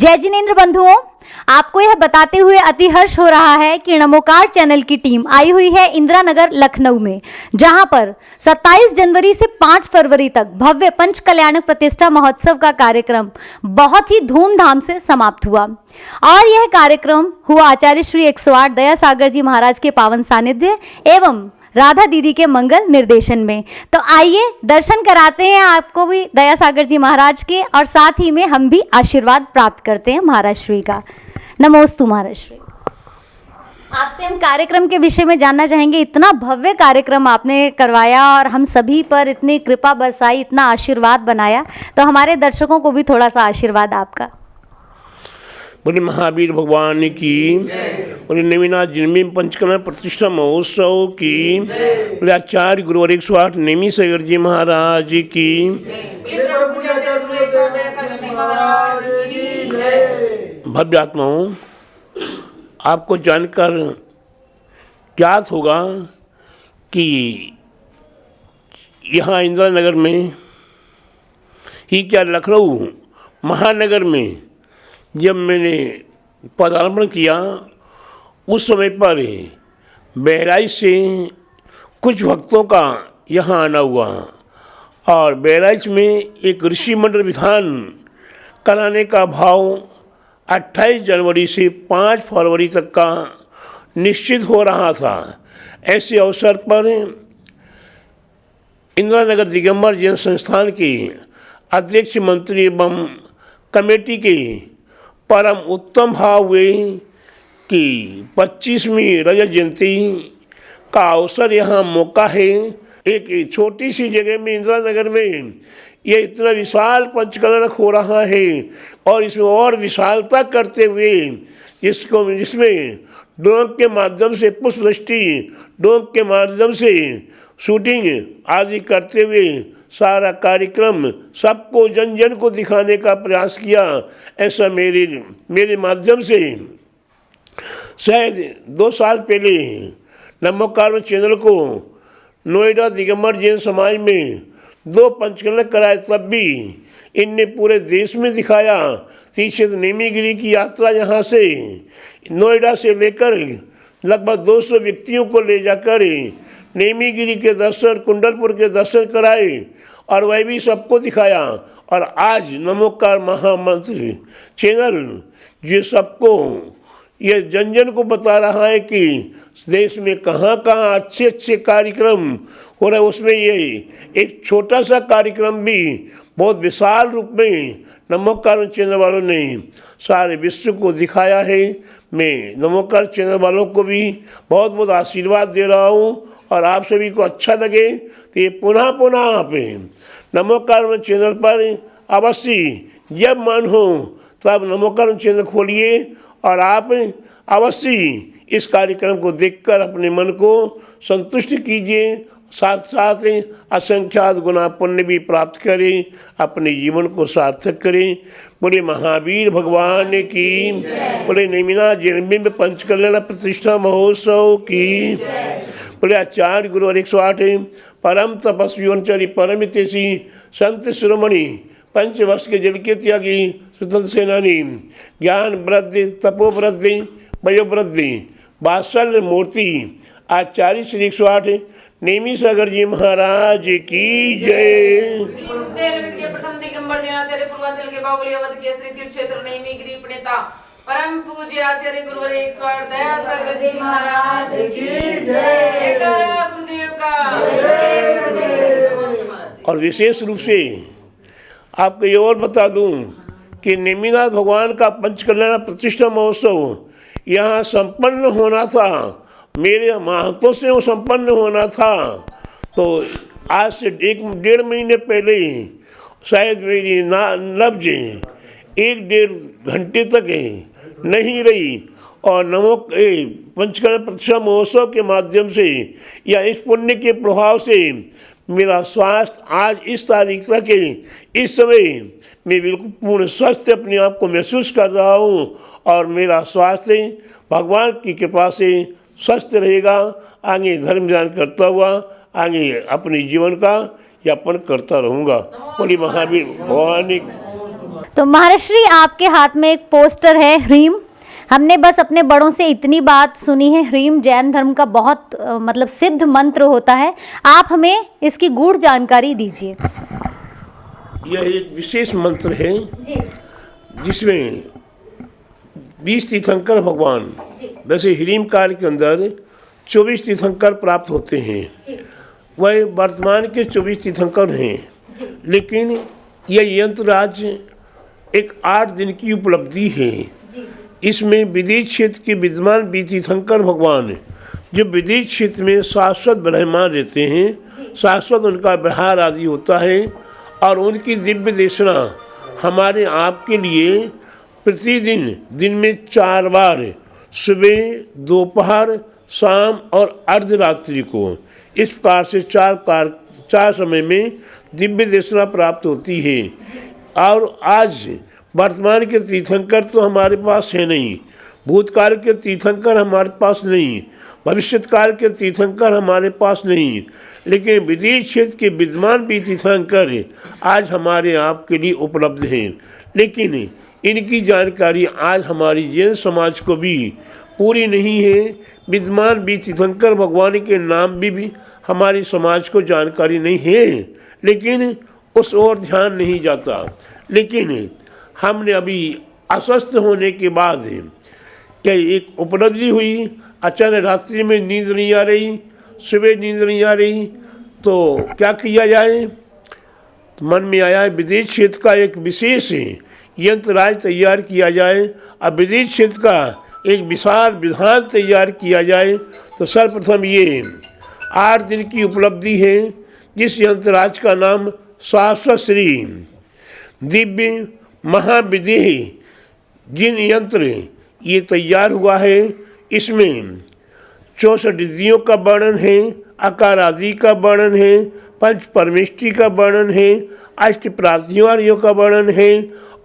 जय जिनेन्द्र बंधुओं, आपको यह बताते हुए अति हर्ष हो रहा है कि नमोकार चैनल की टीम आई हुई है इंदिरा नगर लखनऊ में, जहां पर 27 जनवरी से 5 फरवरी तक भव्य पंच कल्याणक प्रतिष्ठा महोत्सव का कार्यक्रम बहुत ही धूमधाम से समाप्त हुआ। और यह कार्यक्रम हुआ आचार्य श्री 108 दया सागर जी महाराज के पावन सानिध्य एवं राधा दीदी के मंगल निर्देशन में। तो आइए दर्शन कराते हैं आपको भी दया सागर जी महाराज के, और साथ ही में हम भी आशीर्वाद प्राप्त करते हैं महाराज श्री का। नमोस्तु महाराज श्री। आपसे हम कार्यक्रम के विषय में जानना चाहेंगे। इतना भव्य कार्यक्रम आपने करवाया और हम सभी पर इतनी कृपा बरसाई, इतना आशीर्वाद बनाया, तो हमारे दर्शकों को भी थोड़ा सा आशीर्वाद आपका। बोले महावीर भगवान की, बोले नवीनाथ जन्मी पंचकला प्रतिष्ठा महोत्सव की, बोले आचार्य गुरुवर 108 नेमी सागर जी महाराज की। भव्य आत्माओं, आपको जानकर ज्ञात होगा कि यहाँ इंदिरा नगर में ही क्या लखनऊ महानगर में जब मैंने पदार्पण किया उस समय पर बहराइच से कुछ भक्तों का यहाँ आना हुआ और बहराइच में एक ऋषि मंडल विधान कराने का भाव 28 जनवरी से 5 फरवरी तक का निश्चित हो रहा था। ऐसे अवसर पर इंदिरा नगर दिगंबर जैन संस्थान के अध्यक्ष मंत्री एवं कमेटी के परम उत्तम भाव हुए कि 25वीं रजत जयंती का अवसर यहाँ मौका है। एक छोटी सी जगह में इंदिरा नगर में ये इतना विशाल पंचकलरक हो रहा है और इसमें और विशालता करते हुए जिसमें ड्रोन के माध्यम से पुष्पवृष्टि, ड्रोन के माध्यम से शूटिंग आदि करते हुए सारा कार्यक्रम सबको जन जन को दिखाने का प्रयास किया। ऐसा मेरे माध्यम से शायद 2 साल पहले नमोकार चैनल को नोएडा दिगंबर जैन समाज में 2 पंचकलरक कराए, तब भी इनने पूरे देश में दिखाया। तीर्थ नेमीगिरी की यात्रा यहाँ से नोएडा से लेकर लगभग 200 व्यक्तियों को ले जाकर नेमीगिरी के दर्शन, कुंडलपुर के दर्शन कराए और वह भी सबको दिखाया। और आज नमोकार महामंत्र चैनल जो सबको ये जन जन को बता रहा है कि देश में कहाँ कहाँ अच्छे अच्छे कार्यक्रम हो रहे हैं, उसमें ये एक छोटा सा कार्यक्रम भी बहुत विशाल रूप में नमोकार चैनल वालों ने सारे विश्व को दिखाया है। मैं नमोकार चैनल वालों को भी बहुत बहुत आशीर्वाद दे रहा हूँ और आप सभी को अच्छा लगे तो ये पुनः पुनः आप नमोकार चैनल पर अवश्य जब मन हो तब नमोकार चैनल खोलिए और आप अवश्य इस कार्यक्रम को देखकर अपने मन को संतुष्ट कीजिए, साथ साथ असंख्यात गुना पुण्य भी प्राप्त करें, अपने जीवन को सार्थक करें। बोले महावीर भगवान की, बोले नेमिनाथ जन्मबिंब पंचकल्याण प्रतिष्ठा महोत्सव की, बोले आचार्य गुरुवर 108 परम तपस्वी वनचरी परम हितैषी संत शिरोमणि पंचवर्ष के जल के त्यागी स्वतंत्र सेनानी ज्ञान वृद्धि तपोवृद्धि वयोवृद्धि वात्सल्य मूर्ति आचार्य श्री 108 नेमी सागर जी महाराज की जय। प्रथम दिगंबर जैन आचार्य पूर्वांचल के बाहुली अवध के श्री तीर्थ क्षेत्र नेमीगिरी प्रणेता परम पूज्य आचार्य गुरुवर 108 दया सागर जी महाराज की जय। गुरुदेव का। और विशेष रूप से आपको ये और बता दूं कि नेमिनाथ भगवान का पंचकल्याण प्रतिष्ठा महोत्सव यहाँ संपन्न होना था, मेरे महत्व से वो संपन्न होना था। तो आज से 1-1.5 महीने पहले शायद मेरी लफ्ज 1-1.5 घंटे तक नहीं रही और पंचकल्याण प्रतिष्ठा महोत्सव के माध्यम से या इस पुण्य के प्रभाव से मेरा स्वास्थ्य आज इस तारीख तक इस समय मैं बिल्कुल पूर्ण स्वस्थ अपने आप को महसूस कर रहा हूँ और मेरा स्वास्थ्य भगवान की कृपा से स्वस्थ रहेगा। आगे धर्म ध्यान करता हुआ आगे अपने जीवन का यापन करता रहूँगा। बोली महावीर भगवान तो महाराष्ट्री आपके हाथ में एक पोस्टर है ह्रीम। हमने बस अपने बड़ों से इतनी बात सुनी है, ह्रीम जैन धर्म का बहुत मतलब सिद्ध मंत्र होता है। आप हमें इसकी गूढ़ जानकारी दीजिए। यह एक विशेष मंत्र है जी जिसमें 20 तीर्थंकर भगवान, जी वैसे ह्रीम काल के अंदर 24 तीर्थंकर प्राप्त होते हैं। जी वह वर्तमान के 24 तीर्थंकर हैं, जी लेकिन यह यंत्रराज एक 8 दिन की उपलब्धि है। जी इसमें विदेश क्षेत्र के विद्यमान 20 तीर्थंकर भगवान जो विदेश क्षेत्र में शाश्वत विराजमान रहते हैं, शाश्वत उनका विहार आदि होता है और उनकी दिव्य देशना हमारे आपके लिए प्रतिदिन दिन में 4 बार, सुबह, दोपहर, शाम और अर्धरात्रि को, इस प्रकार से 4 समय में दिव्य देशना प्राप्त होती है। और आज वर्तमान के तीर्थंकर तो हमारे पास है नहीं, भूतकाल के तीर्थंकर हमारे पास नहीं, भविष्यकाल के तीर्थंकर हमारे पास नहीं, लेकिन विदेश क्षेत्र के विद्यमान भी तीर्थंकर आज हमारे आपके लिए उपलब्ध हैं। लेकिन इनकी जानकारी आज हमारी जैन समाज को भी पूरी नहीं है। विद्यमान भी तीर्थंकर भगवान के नाम भी हमारी समाज को जानकारी नहीं है, लेकिन उस ओर ध्यान नहीं जाता। लेकिन हमने अभी अस्वस्थ होने के बाद क्या एक उपलब्धि हुई, अचानक रात्रि में नींद नहीं आ रही, सुबह नींद नहीं आ रही, तो क्या किया जाए। तो मन में आया विदेश क्षेत्र का एक विशेष यंत्रराज तैयार किया जाए और विदेश क्षेत्र का एक विशाल विधान तैयार किया जाए। तो सर्वप्रथम ये 8 दिन की उपलब्धि है जिस यंत्रराज का नाम शाश्वत श्री दिव्य महाविदेह जिन यंत्र ये तैयार हुआ है, इसमें 64 रिद्धियों का वर्णन है, आकार आदि का वर्णन है, पंच परमेष्टि का वर्णन है, अष्ट प्रातिहार्यों का वर्णन है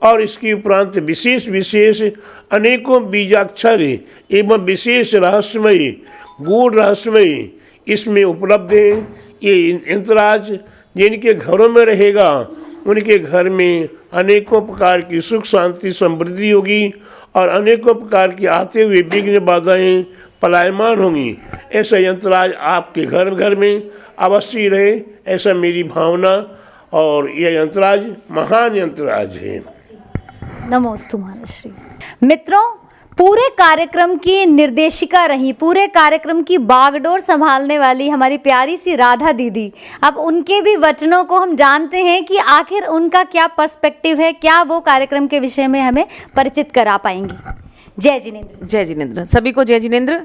और इसके उपरांत विशेष विशेष अनेकों बीजाक्षर एवं विशेष रहस्यमय गूढ़ रहस्यमय इसमें उपलब्ध है। ये यंत्रराज जिनके घरों में रहेगा उनके घर में अनेकों प्रकार की सुख शांति समृद्धि होगी और अनेकों प्रकार की आते हुए विघ्न बाधाएं पलायमान होंगी। ऐसा यंत्रराज आपके घर घर में अवश्य रहे, ऐसा मेरी भावना। और यह यंत्रराज महान यंत्रराज है। नमोस्तु महाराष्ट्री। मित्रों, पूरे कार्यक्रम की निर्देशिका रही, पूरे कार्यक्रम की बागडोर संभालने वाली हमारी प्यारी सी राधा दीदी, अब उनके भी वचनों को हम जानते हैं कि आखिर उनका क्या पर्सपेक्टिव है, क्या वो कार्यक्रम के विषय में हमें परिचित करा पाएंगी। जय जिनेंद्र। जय जिनेंद्र। सभी को जय जिनेंद्र।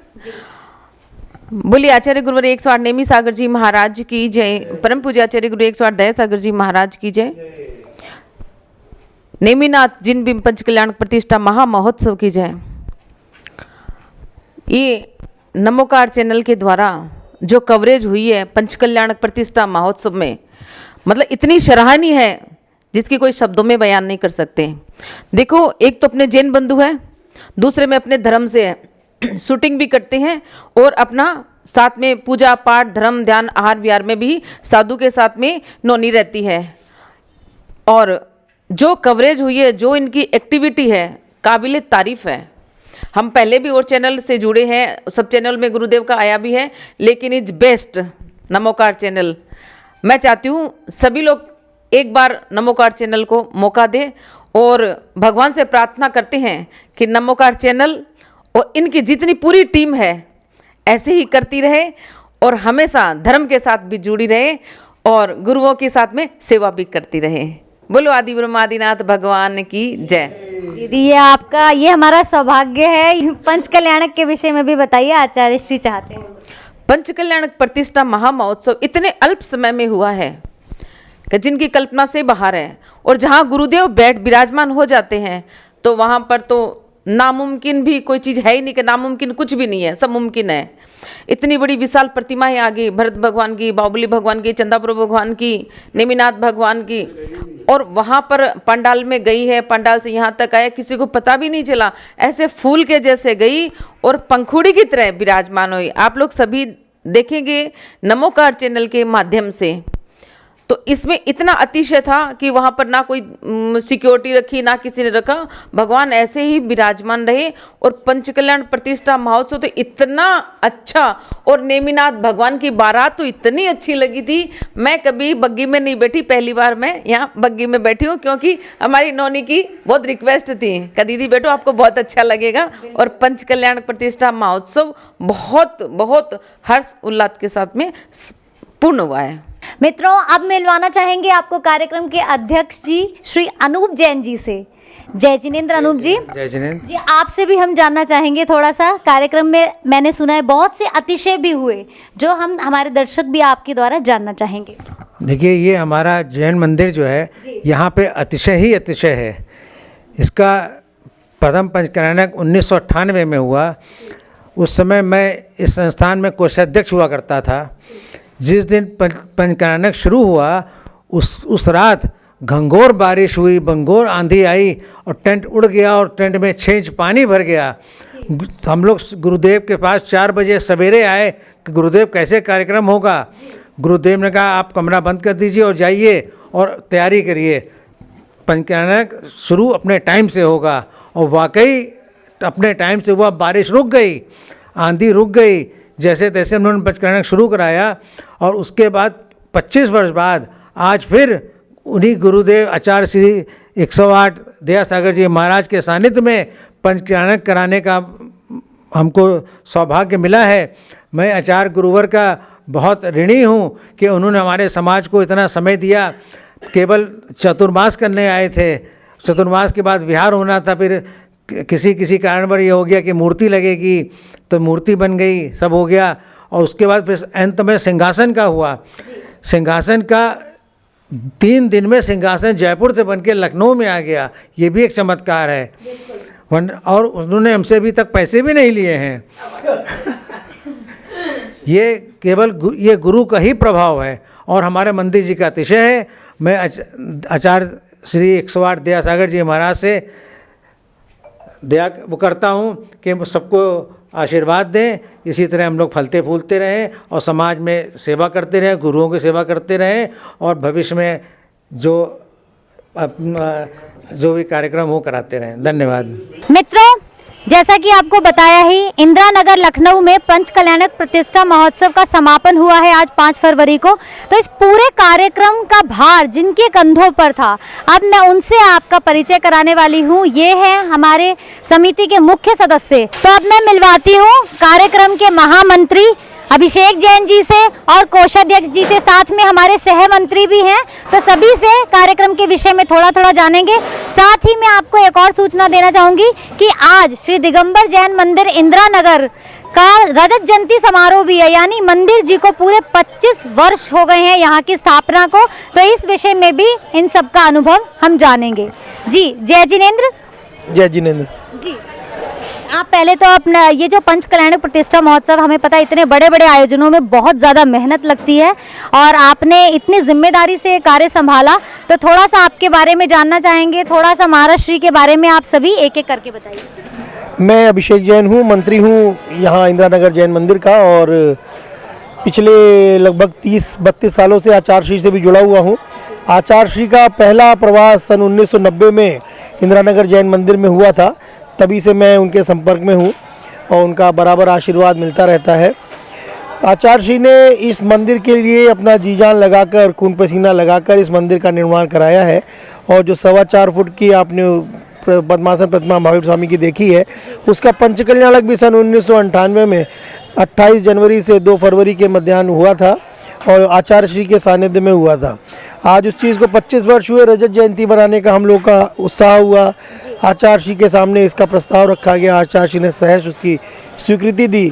बोलिए आचार्य गुरुवर 108 नेमी सागर जी महाराज की जय। परम पूज्य आचार्य गुरु 108 दया सागर जी महाराज की जय। नेमीनाथ जिन बिंब पंच कल्याण प्रतिष्ठा महा महोत्सव की जय। ये नमोकार चैनल के द्वारा जो कवरेज हुई है पंच कल्याण प्रतिष्ठा महोत्सव में, मतलब इतनी सराहनीय है जिसकी कोई शब्दों में बयान नहीं कर सकते। देखो, एक तो अपने जैन बंधु है, दूसरे में अपने धर्म से है, शूटिंग भी करते हैं और अपना साथ में पूजा पाठ धर्म ध्यान आहार विहार में भी साधु के साथ में नौनी रहती है। और जो कवरेज हुई है, जो इनकी एक्टिविटी है, काबिले तारीफ है। हम पहले भी और चैनल से जुड़े हैं, सब चैनल में गुरुदेव का आया भी है, लेकिन इज बेस्ट नमोकार चैनल। मैं चाहती हूँ सभी लोग एक बार नमोकार चैनल को मौका दें और भगवान से प्रार्थना करते हैं कि नमोकार चैनल और इनकी जितनी पूरी टीम है ऐसे ही करती रहे और हमेशा धर्म के साथ भी जुड़ी रहे और गुरुओं के साथ में सेवा भी करती रहे। बोलो आदि ब्रह्मादिनाथ भगवान की जय। दीदी, ये हमारा सौभाग्य है। पंच कल्याणक के विषय में भी बताइए, आचार्य श्री चाहते हैं। पंच कल्याणक प्रतिष्ठा महा महोत्सव इतने अल्प समय में हुआ है कि जिनकी कल्पना से बाहर है। और जहाँ गुरुदेव बैठ विराजमान हो जाते हैं तो वहाँ पर तो नामुमकिन भी कोई चीज़ है ही नहीं, कि नामुमकिन कुछ भी नहीं है, सब मुमकिन है। इतनी बड़ी विशाल प्रतिमाएं आ गई, भरत भगवान की, बाहुबली भगवान की, चंदापुर भगवान की, नेमिनाथ भगवान की। और वहाँ पर पंडाल में गई है, पंडाल से यहाँ तक आया, किसी को पता भी नहीं चला, ऐसे फूल के जैसे गई और पंखुड़ी की तरह विराजमान हुई। आप लोग सभी देखेंगे नमोकार चैनल के माध्यम से। तो इसमें इतना अतिशय था कि वहाँ पर ना कोई सिक्योरिटी रखी, ना किसी ने रखा, भगवान ऐसे ही विराजमान रहे। और पंचकल्याण प्रतिष्ठा महोत्सव तो इतना अच्छा, और नेमिनाथ भगवान की बारात तो इतनी अच्छी लगी थी। मैं कभी बग्गी में नहीं बैठी, पहली बार मैं यहाँ बग्गी में बैठी हूँ, क्योंकि हमारी नौनी की बहुत रिक्वेस्ट थी कि दीदी बैठो, आपको बहुत अच्छा लगेगा। और पंचकल्याण प्रतिष्ठा महोत्सव बहुत बहुत हर्ष उल्लास के साथ में पूर्ण हुआ है। मित्रों, अब मिलवाना चाहेंगे आपको कार्यक्रम के अध्यक्ष जी श्री अनूप जैन जी से। जय जिनेंद्र अनूप जी। जय जिनेंद्र जी, आपसे भी हम जानना चाहेंगे थोड़ा सा। कार्यक्रम में मैंने सुना है बहुत से अतिशय भी हुए, जो हम हमारे दर्शक भी आपके द्वारा जानना चाहेंगे। देखिए, ये हमारा जैन मंदिर जो है, यहाँ पे अतिशय ही अतिशय है। इसका प्रथम पंचकल्याणक 1998 में हुआ। उस समय मैं इस संस्थान में कोषाध्यक्ष हुआ करता था। जिस दिन पंचकल्याणक शुरू हुआ, उस रात घंघोर बारिश हुई, घंघोर आंधी आई और टेंट उड़ गया और टेंट में 6 इंच पानी भर गया। हम लोग गुरुदेव के पास 4 बजे सवेरे आए कि गुरुदेव कैसे कार्यक्रम होगा। गुरुदेव ने कहा आप कमरा बंद कर दीजिए और जाइए और तैयारी करिए, पंचकल्याणक शुरू अपने टाइम से होगा। और वाकई अपने टाइम से हुआ। बारिश रुक गई, आंधी रुक गई, जैसे तैसे उन्होंने पंचकल्याणक शुरू कराया। और उसके बाद 25 वर्ष बाद आज फिर उन्हीं गुरुदेव आचार्य श्री 108 दयासागर जी महाराज के सानिध्य में पंचकल्याणक कराने का हमको सौभाग्य मिला है। मैं आचार्य गुरुवर का बहुत ऋणी हूँ कि उन्होंने हमारे समाज को इतना समय दिया। केवल चतुर्मास करने आए थे, चतुर्मास के बाद विहार होना था, फिर किसी कारणवश ये हो गया कि मूर्ति लगेगी, तो मूर्ति बन गई, सब हो गया। और उसके बाद फिर अंत में सिंहासन का हुआ। सिंहासन का 3 दिन में सिंहासन जयपुर से बन के लखनऊ में आ गया। ये भी एक चमत्कार है। और उन्होंने हमसे अभी तक पैसे भी नहीं लिए हैं। ये केवल ये गुरु का ही प्रभाव है और हमारे मंदिर जी का अतिशय है। मैं आचार्य श्री 108 दयासागर जी महाराज से दया वो करता हूँ कि सबको आशीर्वाद दें, इसी तरह हम लोग फलते फूलते रहें और समाज में सेवा करते रहें, गुरुओं की सेवा करते रहें और भविष्य में जो भी कार्यक्रम हो कराते रहें। धन्यवाद। मित्रों, जैसा कि आपको बताया ही, इंदिरा नगर लखनऊ में पंचकल्याणक प्रतिष्ठा महोत्सव का समापन हुआ है आज 5 फरवरी को। तो इस पूरे कार्यक्रम का भार जिनके कंधों पर था, अब मैं उनसे आपका परिचय कराने वाली हूँ। ये है हमारे समिति के मुख्य सदस्य। तो अब मैं मिलवाती हूँ कार्यक्रम के महामंत्री अभिषेक जैन जी से और कोषाध्यक्ष जी से, साथ में हमारे सह मंत्री भी हैं। तो सभी से कार्यक्रम के विषय में थोड़ा थोड़ा जानेंगे। साथ ही मैं आपको एक और सूचना देना चाहूँगी कि आज श्री दिगंबर जैन मंदिर इंदिरा नगर का रजत जयंती समारोह भी है, यानी मंदिर जी को पूरे 25 वर्ष हो गए हैं यहाँ की स्थापना को। तो इस विषय में भी इन सब का अनुभव हम जानेंगे। जी, जय जिनेंद्र। जय जिनेंद्र जी, आप पहले तो अपना ये जो पंचकल्याणक प्रतिष्ठा महोत्सव, हमें पता है इतने बड़े बड़े आयोजनों में बहुत ज़्यादा मेहनत लगती है और आपने इतनी जिम्मेदारी से कार्य संभाला, तो थोड़ा सा आपके बारे में जानना चाहेंगे। थोड़ा सा महाराष्ट्र के बारे में आप सभी एक एक करके बताइए। मैं अभिषेक जैन हूँ, मंत्री हूँ यहाँ इंदिरा नगर जैन मंदिर का और पिछले लगभग 30-32 सालों से आचार्य श्री से भी जुड़ा हुआ हूँ। आचार्य श्री का पहला प्रवास सन 1990 में इंदिरा नगर जैन मंदिर में हुआ था, तभी से मैं उनके संपर्क में हूँ और उनका बराबर आशीर्वाद मिलता रहता है। आचार्य श्री ने इस मंदिर के लिए अपना जी जान लगाकर, खून पसीना लगाकर इस मंदिर का निर्माण कराया है। और जो 4.25 फुट की आपने पद्मासन प्रतिमा महावीर स्वामी की देखी है, उसका पंचकल्याणक भी सन 1998 में 28 जनवरी से 2 फरवरी के मध्याह्न हुआ था और आचार्य श्री के सानिध्य में हुआ था। आज उस चीज़ को 25 वर्ष हुए, रजत जयंती बनाने का हम लोग का उत्साह हुआ। आचार्य श्री के सामने इसका प्रस्ताव रखा गया, आचार्य श्री ने सहर्ष उसकी स्वीकृति दी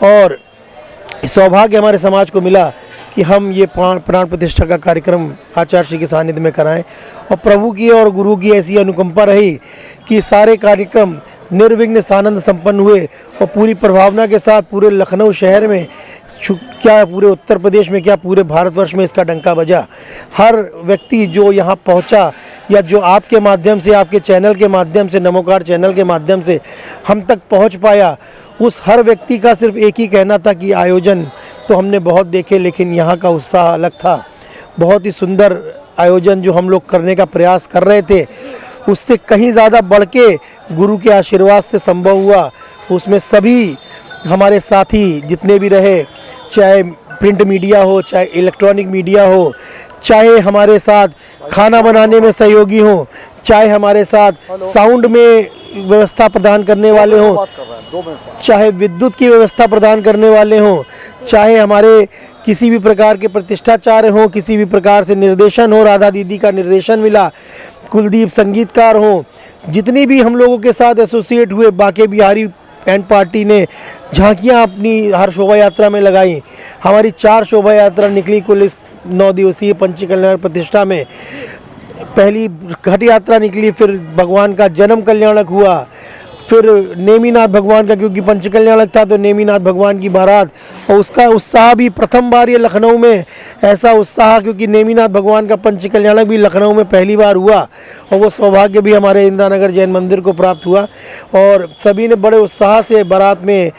और सौभाग्य हमारे समाज को मिला कि हम ये प्राण प्रतिष्ठा का कार्यक्रम आचार्य श्री के सानिध्य में कराएं। और प्रभु की और गुरु की ऐसी अनुकंपा रही कि सारे कार्यक्रम निर्विघ्न सानंद संपन्न हुए और पूरी प्रभावना के साथ पूरे लखनऊ शहर में, क्या पूरे उत्तर प्रदेश में, क्या पूरे भारतवर्ष में इसका डंका बजा। हर व्यक्ति जो यहाँ पहुँचा या जो आपके माध्यम से, आपके चैनल के माध्यम से, नमोकार चैनल के माध्यम से हम तक पहुँच पाया, उस हर व्यक्ति का सिर्फ एक ही कहना था कि आयोजन तो हमने बहुत देखे लेकिन यहाँ का उत्साह अलग था। बहुत ही सुंदर आयोजन जो हम लोग करने का प्रयास कर रहे थे, उससे कहीं ज़्यादा बढ़ के गुरु के आशीर्वाद से संभव हुआ। उसमें सभी हमारे साथी जितने भी रहे, चाहे प्रिंट मीडिया हो, चाहे इलेक्ट्रॉनिक मीडिया हो, चाहे हमारे साथ खाना बनाने में सहयोगी हो, चाहे हमारे साथ साउंड में व्यवस्था प्रदान करने वाले हों, चाहे विद्युत की व्यवस्था प्रदान करने वाले हों, चाहे हमारे किसी भी प्रकार के प्रतिष्ठाचार्य हों, किसी भी प्रकार से निर्देशन हो, राधा दीदी का निर्देशन मिला, कुलदीप संगीतकार हों, जितनी भी हम लोगों के साथ एसोसिएट हुए, बाके बिहारी एंड पार्टी ने झांकियां अपनी हर शोभा यात्रा में लगाई। हमारी 4 शोभा यात्रा निकली कुल इस 9 दिवसीय पंच कल्याण प्रतिष्ठा में। पहली घट यात्रा निकली, फिर भगवान का जन्म कल्याणक हुआ, फिर नेमीनाथ भगवान का, क्योंकि पंच कल्याणक था तो नेमीनाथ भगवान की बारात, और उसका उत्साह भी प्रथम बार ये लखनऊ में ऐसा उत्साह, क्योंकि नेमीनाथ भगवान का पंच कल्याणक भी लखनऊ में पहली बार हुआ, और वो सौभाग्य भी हमारे इंदिरा नगर जैन मंदिर को प्राप्त हुआ। और सभी ने बड़े उत्साह से बारात में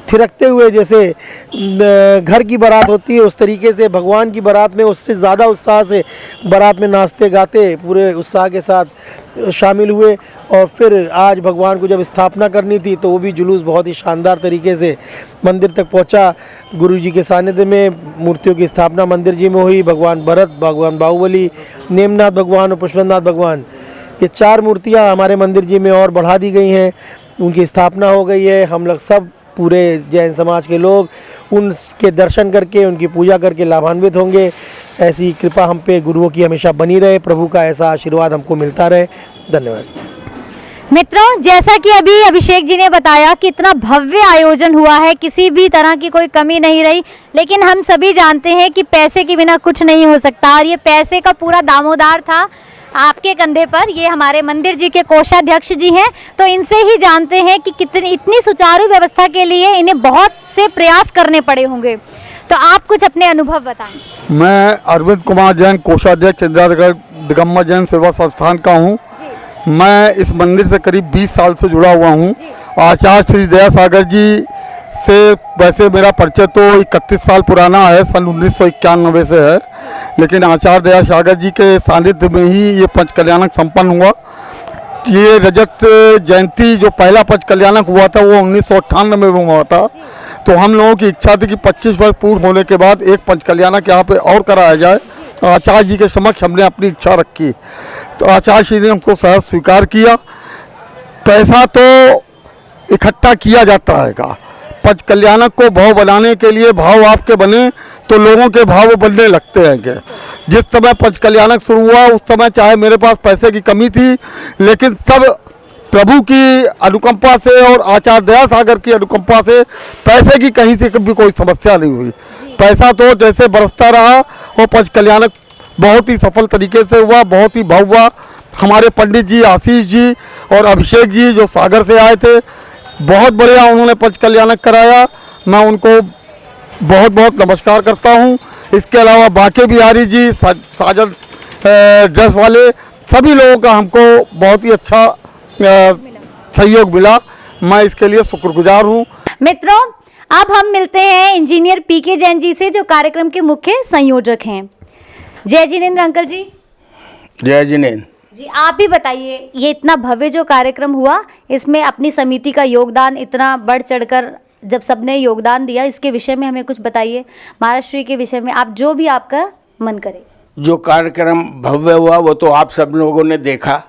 थिरकते हुए, जैसे घर की बारात होती है उस तरीके से भगवान की बारात में उससे ज़्यादा उत्साह से बारात में नाचते गाते पूरे उत्साह के साथ शामिल हुए। और फिर आज भगवान को जब स्थापना करनी थी तो वो भी जुलूस बहुत ही शानदार तरीके से मंदिर तक पहुंचा। गुरु जी के सानिध्य में मूर्तियों की स्थापना मंदिर जी में हुई। भगवान भरत, भगवान बाहुबली, नेमनाथ भगवान और पुष्पनाथ भगवान, ये 4 मूर्तियां हमारे मंदिर जी में और बढ़ा दी गई हैं, उनकी स्थापना हो गई है। हम लोग सब पूरे जैन समाज के लोग उनके दर्शन करके, उनकी पूजा करके लाभान्वित होंगे। ऐसी कृपा हम पे गुरुओं की हमेशा बनी रहे, प्रभु का ऐसा आशीर्वाद हमको मिलता रहे। धन्यवाद। मित्रों, जैसा कि अभी अभिषेक जी ने बताया कि इतना भव्य आयोजन हुआ है, किसी भी तरह की कोई कमी नहीं रही, लेकिन हम सभी जानते हैं कि पैसे के बिना कुछ नहीं हो सकता, और ये पैसे का पूरा दामोदार था आपके कंधे पर। ये हमारे मंदिर जी के कोषाध्यक्ष जी हैं, तो इनसे ही जानते हैं कि कितनी इतनी सुचारू व्यवस्था के लिए इन्हें बहुत से प्रयास करने पड़े होंगे। तो आप कुछ अपने अनुभव बताएं। मैं अरविंद कुमार जैन, कोषाध्यक्ष इंदिरा नगर दिगंबर जैन सेवा संस्थान का हूँ। मैं इस मंदिर से करीब 20 साल से जुड़ा हुआ हूँ। आचार्य श्री दयासागर जी से वैसे मेरा परिचय तो 31 साल पुराना है, सन 1991 से है, लेकिन आचार्य दयासागर जी के सानिध्य में ही ये पंच कल्याणक संपन्न हुआ। ये रजत जयंती जो पहला पंच कल्याणक हुआ था वो 1998 में हुआ था। तो हम लोगों की इच्छा थी कि 25 वर्ष पूर्ण होने के बाद एक पंच कल्याणक यहाँ पे और कराया जाए। आचार्य जी के समक्ष हमने अपनी इच्छा रखी, तो आचार्य जी ने हमको सहज स्वीकार किया। पैसा तो इकट्ठा किया जाता है, पंच कल्याणक को भाव बनाने के लिए भाव आपके बने तो लोगों के भाव बनने लगते हैं। जिस समय पंच कल्याणक शुरू हुआ उस समय चाहे मेरे पास पैसे की कमी थी, लेकिन सब प्रभु की अनुकंपा से और आचार्य दयासागर की अनुकंपा से पैसे की कहीं से कभी कोई समस्या नहीं हुई। पैसा तो जैसे बरसता रहा और पंच कल्याणक बहुत ही सफल तरीके से हुआ, बहुत ही भव्य। हमारे पंडित जी आशीष जी और अभिषेक जी जो सागर से आए थे, बहुत बढ़िया उन्होंने पंच कल्याणक कराया। मैं उनको बहुत बहुत नमस्कार करता हूँ। इसके अलावा बाके बिहारी जी, साजन ड्रेस वाले, सभी लोगों का हमको बहुत ही अच्छा सहयोग मिला। मैं इसके लिए शुक्रगुजार हूँ। मित्रों, अब हम मिलते हैं इंजीनियर पीके जैन जी से, जो कार्यक्रम के मुख्य संयोजक हैं। जय जिनेंद्र अंकल जी। जय जिनेंद्र जी, आप ही बताइए, ये इतना भव्य जो कार्यक्रम हुआ, इसमें अपनी समिति का योगदान इतना बढ़ चढ़कर जब सबने योगदान दिया, इसके विषय में हमें कुछ बताइए। महाराष्ट्र के विषय में आप जो भी आपका मन करे। जो कार्यक्रम भव्य हुआ वो तो आप सब लोगों ने देखा,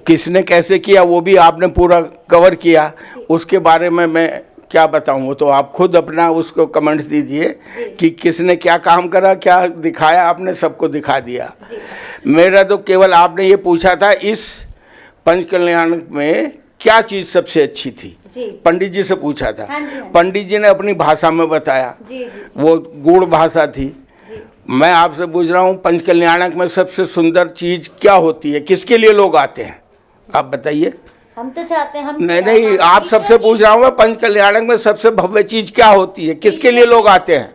किसने कैसे किया वो भी आपने पूरा कवर किया। उसके बारे में मैं क्या बताऊं, वो तो आप खुद अपना उसको कमेंट्स दीजिए कि किसने क्या काम करा, क्या दिखाया, आपने सबको दिखा दिया। मेरा तो केवल आपने ये पूछा था इस पंच कल्याण में क्या चीज़ सबसे अच्छी थी, पंडित जी से पूछा था। पंडित जी ने अपनी भाषा में बताया, वो गूढ़ भाषा थी। मैं आपसे पूछ रहा हूँ पंच कल्याणक में सबसे सुंदर चीज़ क्या होती है, किसके लिए लोग आते हैं, आप बताइए। हम तो चाहते हैं हम नहीं, आप सबसे पूछ रहा हूँ मैं, पंच कल्याणक में सबसे भव्य चीज क्या होती है, किसके लिए लोग आते हैं?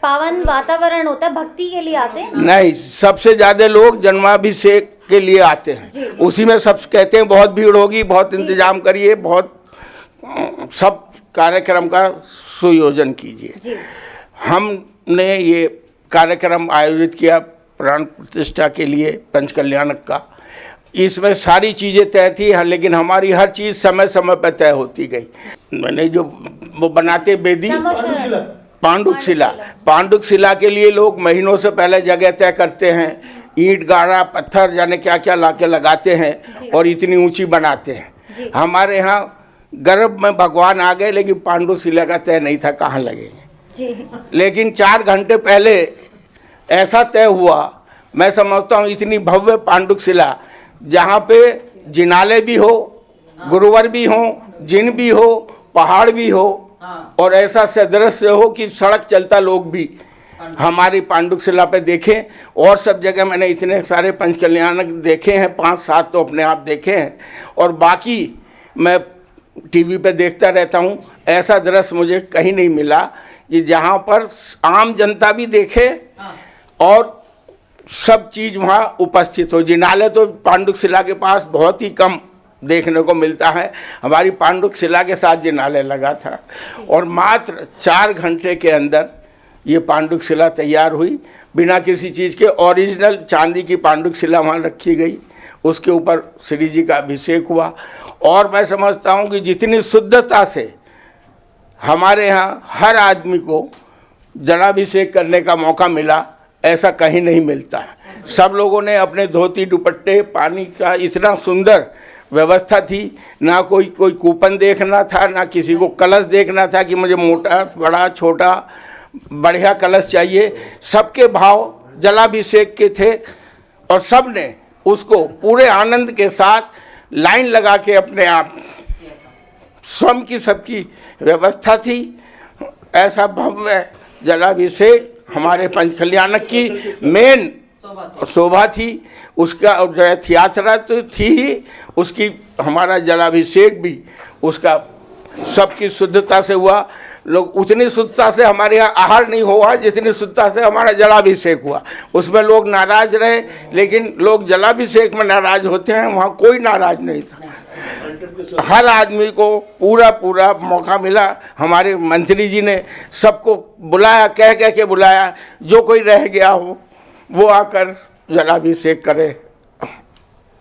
पावन वातावरण होता है, भक्ति के लिए आते हैं। नहीं, सबसे ज्यादा लोग जन्माभिषेक के लिए आते हैं। उसी में सब कहते हैं बहुत भीड़ होगी, बहुत इंतजाम करिए, बहुत सब कार्यक्रम का सुयोजन कीजिए। हमने ये कार्यक्रम आयोजित किया प्राण प्रतिष्ठा के लिए पंचकल्याणक का। इसमें सारी चीज़ें तय थी, लेकिन हमारी हर चीज़ समय समय पर तय होती गई। मैंने जो वो बनाते बेदी पांडुक शिला के लिए लोग महीनों से पहले जगह तय करते हैं, ईंट गाड़ा पत्थर जाने क्या क्या लाके लगाते हैं और इतनी ऊंची बनाते हैं। हमारे यहाँ गर्भ में भगवान आ गए, लेकिन पांडुक शिला का तय नहीं था कहाँ लगेंगे। लेकिन 4 घंटे पहले ऐसा तय हुआ। मैं समझता हूँ इतनी भव्य पांडुक शिला, जहाँ पे जिनाले भी हो, गुरुवर भी हो, जिन भी हो, पहाड़ भी हो, और ऐसा सदृश्य हो कि सड़क चलता लोग भी हमारी पांडुक शिला पे देखें। और सब जगह मैंने इतने सारे पंचकल्याणक देखे हैं, 5-7 तो अपने आप देखे हैं, और बाकी मैं टीवी पे देखता रहता हूँ। ऐसा दृश्य मुझे कहीं नहीं मिला कि जहाँ पर आम जनता भी देखे और सब चीज़ वहाँ उपस्थित हो। जिनाले तो पांडुक शिला के पास बहुत ही कम देखने को मिलता है, हमारी पांडुक शिला के साथ जिनाले लगा था। और मात्र 4 घंटे के अंदर ये पांडुक शिला तैयार हुई, बिना किसी चीज़ के। ओरिजिनल चांदी की पांडुक शिला वहाँ रखी गई, उसके ऊपर श्री जी का अभिषेक हुआ। और मैं समझता हूँ कि जितनी शुद्धता से हमारे यहाँ हर आदमी को जलाभिषेक करने का मौका मिला, ऐसा कहीं नहीं मिलता है। सब लोगों ने अपने धोती दुपट्टे, पानी का इतना सुंदर व्यवस्था थी, ना कोई कूपन देखना था, ना किसी को कलश देखना था कि मुझे मोटा बड़ा छोटा बढ़िया कलश चाहिए। सबके भाव जलाभिषेक के थे और सब ने उसको पूरे आनंद के साथ लाइन लगा के अपने आप स्वयं की सबकी व्यवस्था थी। ऐसा भव्य जलाभिषेक हमारे पंचकल्याणक की मेन शोभा थी। उसका रथ यात्रा तो थी ही, उसकी हमारा जलाभिषेक भी उसका सबकी शुद्धता से हुआ। लोग उतनी शुद्धता से हमारे यहाँ आहार नहीं हुआ जितनी शुद्धता से हमारा जलाभिषेक हुआ। उसमें लोग नाराज रहे, लेकिन लोग जलाभिषेक में नाराज होते हैं, वहाँ कोई नाराज नहीं था। हर आदमी को पूरा मौका मिला। हमारे मंत्री जी ने सबको बुलाया, कह के बुलाया, जो कोई रह गया हो वो आकर जलाभिषेक करे।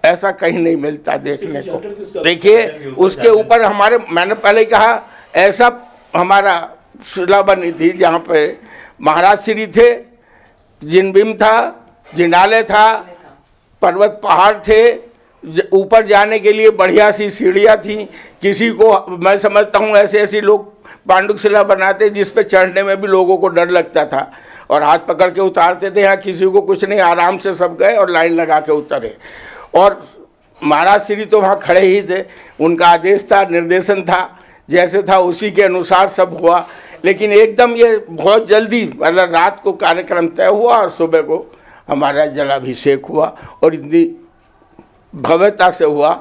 ऐसा कहीं नहीं मिलता देखने को। देखिए उसके ऊपर हमारे, मैंने पहले कहा, ऐसा हमारा शिला बनी थी जहाँ पे महाराज श्री थे, जिनबिम था, जिनाले था, पर्वत पहाड़ थे, ऊपर जाने के लिए बढ़िया सी सीढ़ियाँ थी। किसी को मैं समझता हूँ ऐसे लोग पांडुक शिला बनाते जिस पे चढ़ने में भी लोगों को डर लगता था और हाथ पकड़ के उतारते थे। यहाँ किसी को कुछ नहीं, आराम से सब गए और लाइन लगा के उतरे। और महाराज श्री तो वहाँ खड़े ही थे, उनका आदेश था, निर्देशन था, जैसे था उसी के अनुसार सब हुआ। लेकिन एकदम ये बहुत जल्दी, मतलब रात को कार्यक्रम तय हुआ और सुबह को हमारा जलाभिषेक हुआ। और इतनी भव्यता से हुआ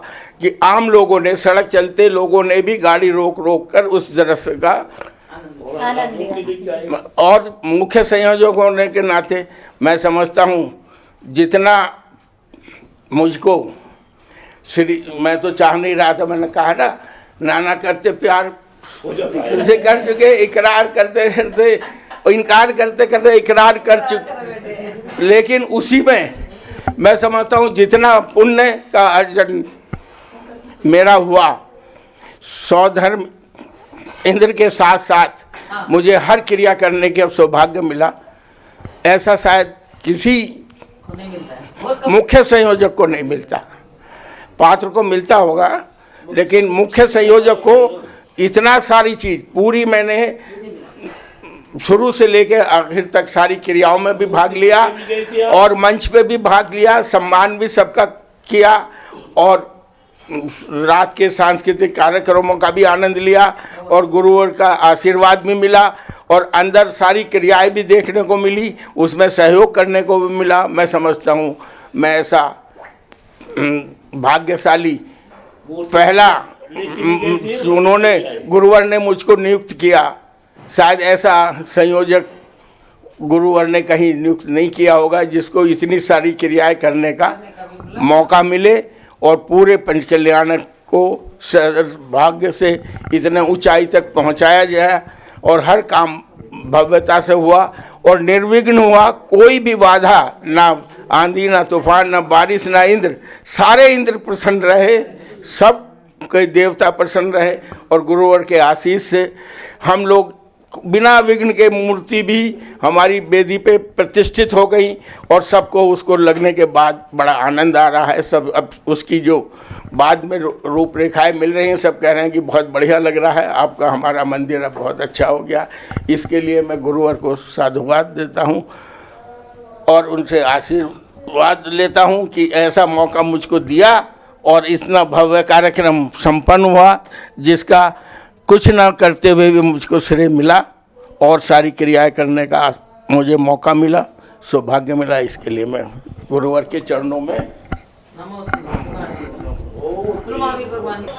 कि आम लोगों ने, सड़क चलते लोगों ने भी गाड़ी रोक कर उस दृश्य का आनंद लिया। और मुख्य संयोजक होने के नाते मैं समझता हूँ जितना मुझको मैं तो चाह नहीं रहा था, मैंने कहा ना, नाना करते प्यार से कर चुके, इकरार करते करते, इनकार करते करते इकरार कर चुके। लेकिन उसी में मैं समझता हूँ जितना पुण्य का अर्जन मेरा हुआ, स्वधर्म इंद्र के साथ साथ मुझे हर क्रिया करने के सौभाग्य मिला। ऐसा शायद किसी मुख्य संयोजक को नहीं मिलता। पात्र को मिलता होगा, लेकिन मुख्य संयोजक को इतना सारी चीज़ पूरी, मैंने शुरू से लेकर आखिर तक सारी क्रियाओं में भी भाग लिया और मंच पे भी भाग लिया, सम्मान भी सबका किया और रात के सांस्कृतिक कार्यक्रमों का भी आनंद लिया और गुरुवर का आशीर्वाद भी मिला और अंदर सारी क्रियाएं भी देखने को मिली, उसमें सहयोग करने को भी मिला। मैं समझता हूँ मैं ऐसा भाग्यशाली पहला उन्होंने, गुरुवर ने मुझको नियुक्त किया। शायद ऐसा संयोजक गुरुवर ने कहीं नियुक्त नहीं किया होगा जिसको इतनी सारी क्रियाएं करने का मौका मिले और पूरे पंचकल्याणक को भाग्य से इतने ऊंचाई तक पहुंचाया जाए और हर काम भव्यता से हुआ और निर्विघ्न हुआ। कोई भी बाधा, ना आंधी, ना तूफान, ना बारिश, ना इंद्र, सारे इंद्र प्रसन्न रहे, सब के देवता प्रसन्न रहे और गुरुवर के आशीष से हम लोग बिना विघ्न के मूर्ति भी हमारी वेदी पे प्रतिष्ठित हो गई और सबको उसको लगने के बाद बड़ा आनंद आ रहा है। सब अब उसकी जो बाद में रूपरेखाएं मिल रही हैं, सब कह रहे हैं कि बहुत बढ़िया लग रहा है आपका, हमारा मंदिर अब बहुत अच्छा हो गया। इसके लिए मैं गुरुवर को साधुवाद देता हूँ और उनसे आशीर्वाद लेता हूँ कि ऐसा मौका मुझको दिया और इतना भव्य कार्यक्रम संपन्न हुआ जिसका कुछ ना करते हुए भी मुझको श्रेय मिला और सारी क्रियाएं करने का मुझे मौका मिला, सौभाग्य मिला। इसके लिए मैं गुरुवर के चरणों में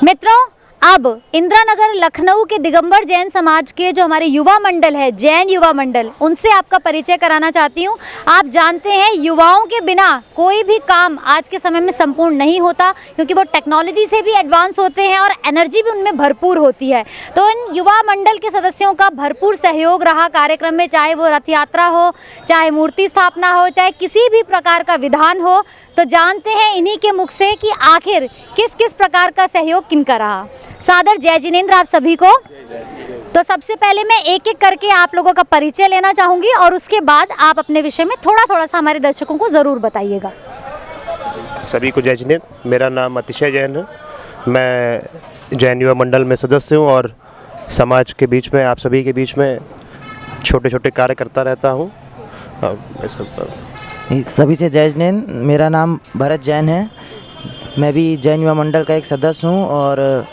मित्रों, अब इंदिरानगर लखनऊ के दिगंबर जैन समाज के जो हमारे युवा मंडल है, जैन युवा मंडल, उनसे आपका परिचय कराना चाहती हूँ। आप जानते हैं युवाओं के बिना कोई भी काम आज के समय में संपूर्ण नहीं होता, क्योंकि वो टेक्नोलॉजी से भी एडवांस होते हैं और एनर्जी भी उनमें भरपूर होती है। तो इन युवा मंडल के सदस्यों का भरपूर सहयोग रहा कार्यक्रम में, चाहे वो रथ यात्रा हो, चाहे मूर्ति स्थापना हो, चाहे किसी भी प्रकार का विधान हो। तो जानते हैं इन्हीं के मुख से कि आखिर किस किस प्रकार का सहयोग किनका रहा। सादर जय जिनेंद्र आप सभी को। तो सबसे पहले मैं एक एक करके आप लोगों का परिचय लेना चाहूँगी और उसके बाद आप अपने विषय में थोड़ा थोड़ा सा हमारे दर्शकों को ज़रूर बताइएगा। सभी को जय जिनेंद्र। मेरा नाम अतिशय जैन है। मैं जैन युवा मंडल में सदस्य हूँ और समाज के बीच में, आप सभी के बीच में छोटे छोटे कार्य करता रहता हूँ। सभी से जय जिनेंद्र। मेरा नाम भरत जैन है। मैं भी जैन युवा मंडल का एक सदस्य हूँ और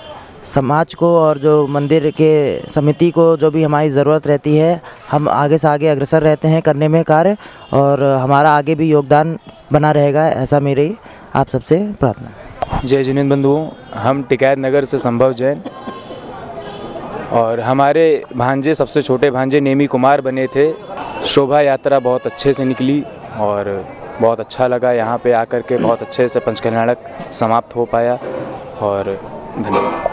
समाज को और जो मंदिर के समिति को जो भी हमारी ज़रूरत रहती है, हम आगे से आगे अग्रसर रहते हैं करने में कार्य, और हमारा आगे भी योगदान बना रहेगा, ऐसा मेरी आप सबसे प्रार्थना। जय जिनेंद्र बंधुओं, हम टिकैत नगर से संभव जैन और हमारे भांजे, सबसे छोटे भांजे नेमी कुमार बने थे। शोभा यात्रा बहुत अच्छे से निकली और बहुत अच्छा लगा यहाँ पे आकर के, बहुत अच्छे से पंचकल्याणक समाप्त हो पाया और धन्यवाद।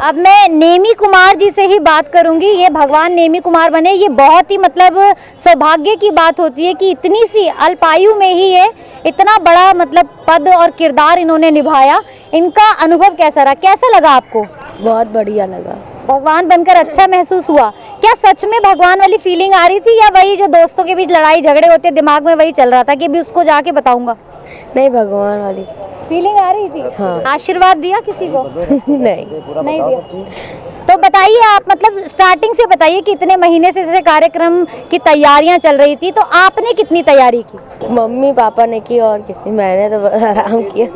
अब मैं नेमी कुमार जी से ही बात करूंगी। ये भगवान नेमी कुमार बने, ये बहुत ही मतलब सौभाग्य की बात होती है कि इतनी सी अल्पायु में ही ये इतना बड़ा मतलब पद और किरदार इन्होंने निभाया। इनका अनुभव कैसा रहा, कैसा लगा आपको? बहुत बढ़िया लगा। भगवान बनकर अच्छा महसूस हुआ? क्या सच में भगवान वाली फीलिंग आ रही थी या वही जो दोस्तों के बीच लड़ाई झगड़े होते दिमाग में वही चल रहा था कि अभी उसको जाके बताऊंगा? नहीं, भगवान वाली फीलिंग आ रही थी। हाँ। आशीर्वाद दिया किसी को? नहीं दिया। तो बताइए आप, मतलब स्टार्टिंग से बताइए कि इतने महीने से जैसे कार्यक्रम की तैयारियां चल रही थी, तो आपने कितनी तैयारी की? मम्मी पापा ने की और किसी, मैंने तो आराम किया।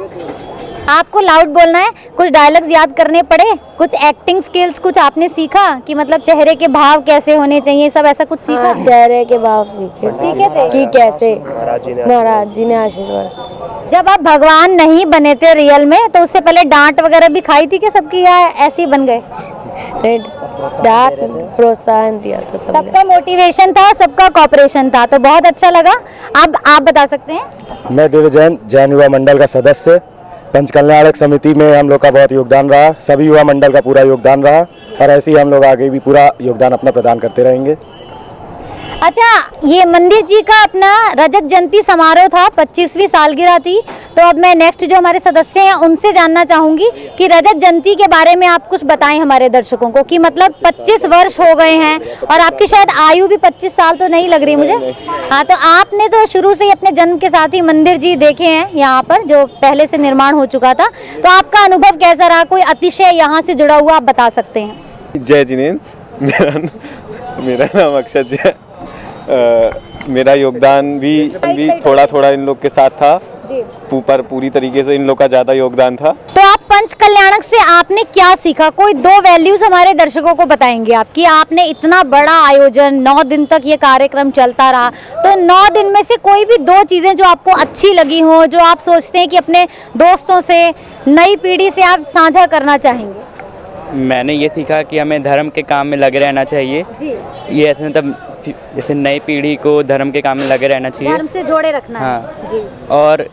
आपको लाउड बोलना है, कुछ डायलॉग्स याद करने पड़े, कुछ एक्टिंग स्किल्स कुछ आपने सीखा कि मतलब चेहरे के भाव कैसे होने चाहिए, सब ऐसा कुछ सीखा? हाँ, चेहरे के भाव सीखे थे कि कैसे महाराज जी ने आशीर्वाद। जब आप भगवान नहीं बने थे रियल में, तो उससे पहले डांट वगैरह भी खाई थी क्या सबकी, या ऐसे ही बन गए? डांट प्रोत्साहन दिया था सबका मोटिवेशन था, सबका कॉपरेशन था, तो बहुत अच्छा लगा। अब आप बता सकते हैं। मैं देव जैन, जैन युवा मंडल का सदस्य। पंचकल्याणक समिति में हम लोग का बहुत योगदान रहा, सभी युवा मंडल का पूरा योगदान रहा और ऐसे ही हम लोग आगे भी पूरा योगदान अपना प्रदान करते रहेंगे। अच्छा, ये मंदिर जी का अपना रजत जयंती समारोह था, 25वीं सालगिरह थी। तो अब मैं नेक्स्ट जो हमारे सदस्य हैं उनसे जानना चाहूँगी कि रजत जयंती के बारे में आप कुछ बताएं हमारे दर्शकों को कि मतलब 25 वर्ष हो गए हैं और आपकी शायद आयु भी 25 साल तो नहीं लग रही मुझे। हाँ, तो आपने तो शुरू से ही अपने जन्म के साथ ही मंदिर जी देखे हैं यहाँ पर, जो पहले से निर्माण हो चुका था, तो आपका अनुभव कैसा रहा? कोई अतिशय यहाँ से जुड़ा हुआ आप बता सकते हैं? जय जिनेंद्र, मेरा नाम अक्षत जय। मेरा योगदान भी थोड़ा थोड़ा इन लोग के साथ था, पर पूरी तरीके से इन लोग का ज़्यादा योगदान था। तो आप पंच कल्याणक से आपने क्या सीखा? कोई 2 वैल्यूज हमारे दर्शकों को बताएंगे आप कि आपने इतना बड़ा आयोजन, 9 दिन तक ये कार्यक्रम चलता रहा, तो 9 दिन में से कोई भी 2 चीज़ें जो आपको अच्छी लगी हो, जो आप सोचते हैं कि अपने दोस्तों से, नई पीढ़ी से आप साझा करना चाहेंगे? मैंने ये सीखा कि हमें धर्म के काम में लगे रहना चाहिए जी। ये ऐसे मतलब जैसे नई पीढ़ी को धर्म के काम में लगे रहना चाहिए, धर्म से जोड़े रखना हाँ है जी। और